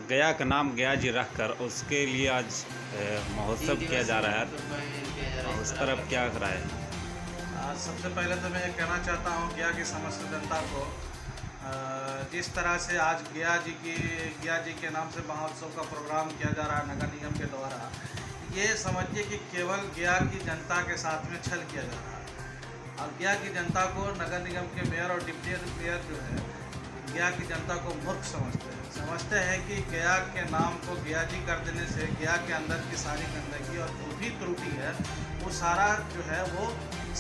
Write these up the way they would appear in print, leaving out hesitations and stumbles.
गया का नाम गया जी रखकर उसके लिए आज महोत्सव किया जा रहा है, उस तरफ क्या राय है? सबसे पहले तो मैं ये कहना चाहता हूँ गया की समस्त जनता को, जिस तरह से आज गया जी के नाम से महोत्सव का प्रोग्राम किया जा रहा है नगर निगम के द्वारा, ये समझिए कि केवल गया की जनता के साथ में छल किया जा रहा है। और गया की जनता को नगर निगम के मेयर और डिप्टी मेयर जो है गया की जनता को मूर्ख समझते हैं कि गया के नाम को गया जी कर देने से गया के अंदर की सारी गंदगी और जो भी त्रुटि है वो सारा जो है वो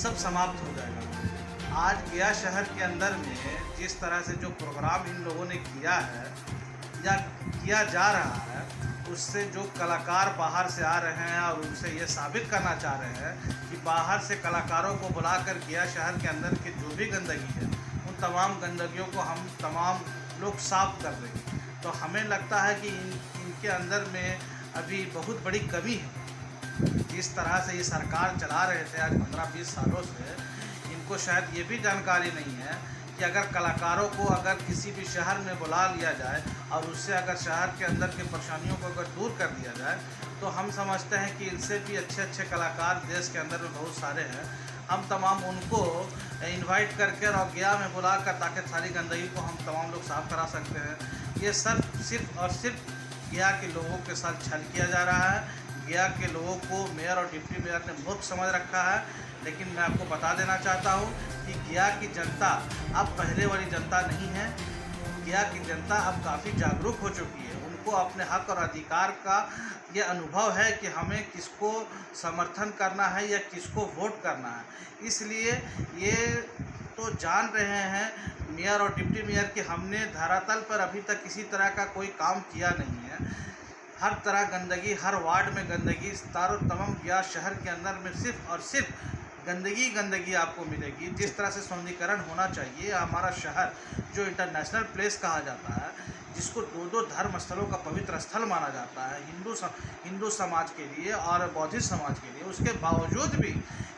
सब समाप्त हो जाएगा। आज गया शहर के अंदर में जिस तरह से जो प्रोग्राम इन लोगों ने किया है या किया जा रहा है, उससे जो कलाकार बाहर से आ रहे हैं और उनसे ये साबित करना चाह रहे हैं कि बाहर से कलाकारों को बुलाकर गया शहर के अंदर की जो भी गंदगी है उन तमाम गंदगियों को हम तमाम लोग साफ कर देंगे। तो हमें लगता है कि इनके अंदर में अभी बहुत बड़ी कमी है। जिस तरह से ये सरकार चला रहे थे आज 15-20 सालों से, इनको शायद ये भी जानकारी नहीं है कि अगर कलाकारों को अगर किसी भी शहर में बुला लिया जाए और उससे अगर शहर के अंदर की परेशानियों को अगर दूर कर दिया जाए तो हम समझते हैं कि इनसे भी अच्छे अच्छे कलाकार देश के अंदर में बहुत सारे हैं। हम तमाम उनको इनवाइट करके और गया में बुलाकर ताकि सारी गंदगी को हम तमाम लोग साफ़ करा सकते हैं। ये सिर्फ और सिर्फ गया के लोगों के साथ छल किया जा रहा है। गया के लोगों को मेयर और डिप्टी मेयर ने मूर्ख समझ रखा है। लेकिन मैं आपको बता देना चाहता हूँ कि गया की जनता अब पहले वाली जनता नहीं है। गया की जनता अब काफ़ी जागरूक हो चुकी है। उनको अपने हक और अधिकार का ये अनुभव है कि हमें किसको समर्थन करना है या किसको वोट करना है। इसलिए ये तो जान रहे हैं मेयर और डिप्टी मेयर कि हमने धरातल पर अभी तक किसी तरह का कोई काम किया नहीं है। हर तरह गंदगी, हर वार्ड में गंदगी, तमाम गया शहर के अंदर में सिर्फ और सिर्फ गंदगी आपको मिलेगी। जिस तरह से सौंदर्यीकरण होना चाहिए, हमारा शहर जो इंटरनेशनल प्लेस कहा जाता है, जिसको दो धर्म स्थलों का पवित्र स्थल माना जाता है हिंदू समाज के लिए और बौद्ध समाज के लिए, उसके बावजूद भी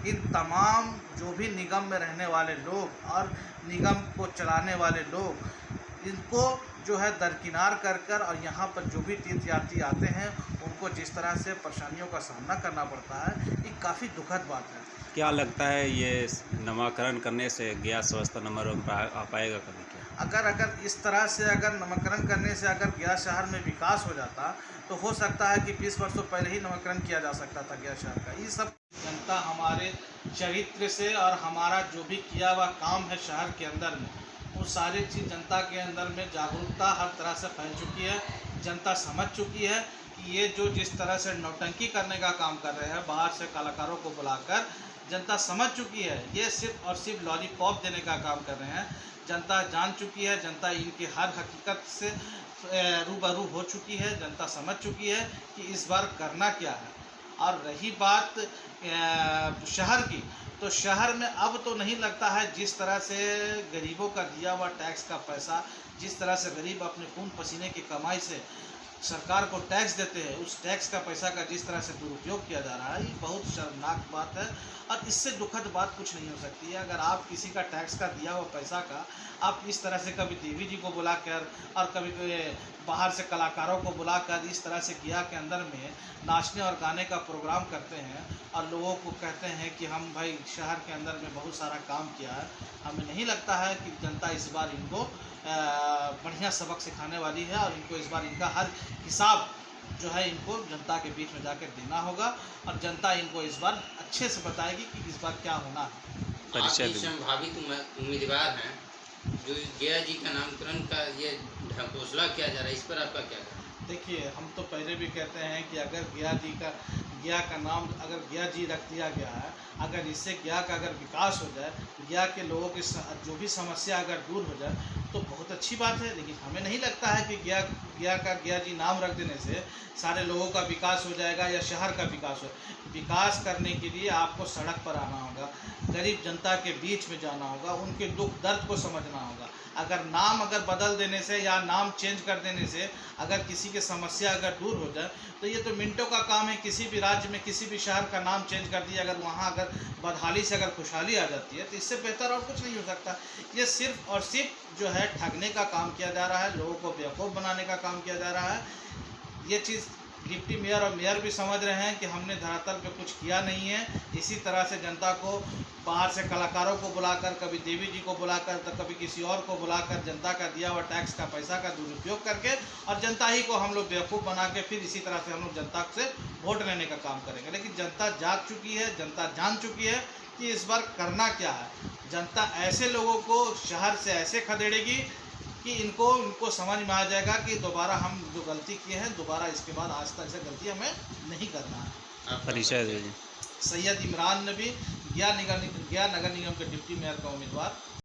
इन तमाम जो भी निगम में रहने वाले लोग और निगम को चलाने वाले लोग इनको जो है दरकिनार कर और यहाँ पर जो भी तीर्थयात्री आते हैं उनको जिस तरह से परेशानियों का सामना करना पड़ता है, ये काफ़ी दुखद बात है। क्या लगता है ये नामकरण करने से गया स्वच्छता नंबर आ पाएगा कभी? क्या अगर इस तरह से अगर नामकरण करने से अगर गया शहर में विकास हो जाता तो हो सकता है कि 20 वर्षों पहले ही नामकरण किया जा सकता था गया शहर का। ये सब जनता हमारे चरित्र से और हमारा जो भी किया हुआ काम है शहर के अंदर में, वो सारी चीज़ जनता के अंदर में जागरूकता हर तरह से फैल चुकी है। जनता समझ चुकी है कि ये जो जिस तरह से नौटंकी करने का काम कर रहे हैं बाहर से कलाकारों को बुलाकर, जनता समझ चुकी है ये सिर्फ और सिर्फ लॉलीपॉप देने का काम कर रहे हैं। जनता जान चुकी है, जनता इनकी हर हकीकत से रूबरू हो चुकी है। जनता समझ चुकी है कि इस बार करना क्या है। और रही बात शहर की, तो शहर में अब तो नहीं लगता है जिस तरह से गरीबों का दिया हुआ टैक्स का पैसा, जिस तरह से गरीब अपने खून पसीने की कमाई से सरकार को टैक्स देते हैं, उस टैक्स का पैसा का जिस तरह से दुरुपयोग किया जा रहा है, ये बहुत शर्मनाक बात है। और इससे दुखद बात कुछ नहीं हो सकती है। अगर आप किसी का टैक्स का दिया हुआ पैसा का आप इस तरह से कभी देवी जी को बुलाकर और कभी बाहर से कलाकारों को बुलाकर इस तरह से गया के अंदर में नाचने और गाने का प्रोग्राम करते हैं और लोगों को कहते हैं कि हम भाई शहर के अंदर में बहुत सारा काम किया है, हमें नहीं लगता है कि जनता इस बार इनको बढ़िया सबक सिखाने वाली है। और इनको इस बार इनका हर हिसाब जो है इनको जनता के बीच में जाकर देना होगा और जनता इनको इस बार अच्छे से बताएगी कि इस बार क्या होना है। संभावित उम्मीदवार हैं जो गया जी का नामकरण का ये घोषणा किया जा रहा है, इस पर आपका क्या कहना है? देखिए, हम तो पहले भी कहते हैं कि अगर गया का नाम अगर गया जी रख दिया गया है, अगर इससे गया का अगर विकास हो जाए, गया के लोगों की जो भी समस्या अगर दूर हो जाए तो बहुत अच्छी बात है। लेकिन हमें नहीं लगता है कि गया जी नाम रख देने से सारे लोगों का विकास हो जाएगा या शहर का विकास हो। विकास करने के लिए आपको सड़क पर आना होगा, गरीब जनता के बीच में जाना होगा, उनके दुख दर्द को समझना होगा। अगर नाम बदल देने से या नाम चेंज कर देने से अगर किसी की समस्या अगर दूर हो जाए तो ये तो मिनटों का काम है। किसी भी राज्य में किसी भी शहर का नाम चेंज कर दिया, अगर वहाँ अगर बदहाली से अगर खुशहाली आ जाती है तो इससे बेहतर और कुछ नहीं हो सकता। ये सिर्फ और सिर्फ जो है ठगने का काम किया जा रहा है, लोगों को बेवकूफ़ बनाने का काम किया जा रहा है। ये चीज़ डिप्टी मेयर और मेयर भी समझ रहे हैं कि हमने धरातल पे कुछ किया नहीं है। इसी तरह से जनता को बाहर से कलाकारों को बुलाकर, कभी देवी जी को बुलाकर तो कभी किसी और को बुलाकर जनता का दिया हुआ टैक्स का पैसा का दुरुपयोग करके और जनता ही को हम लोग बेवकूफ़ बना के फिर इसी तरह से हम लोग जनता से वोट लेने का काम करेंगे। लेकिन जनता जाग चुकी है, जनता जान चुकी है कि इस बार करना क्या है। जनता ऐसे लोगों को शहर से ऐसे खदेड़ेगी कि इनको समझ में आ जाएगा कि दोबारा हम जो गलती किए हैं दोबारा इसके बाद आज तक से गलती हमें नहीं करना है। परिचय दीजिए। सैयद इमरान नबी, गया नगर निगम के डिप्टी मेयर का उम्मीदवार।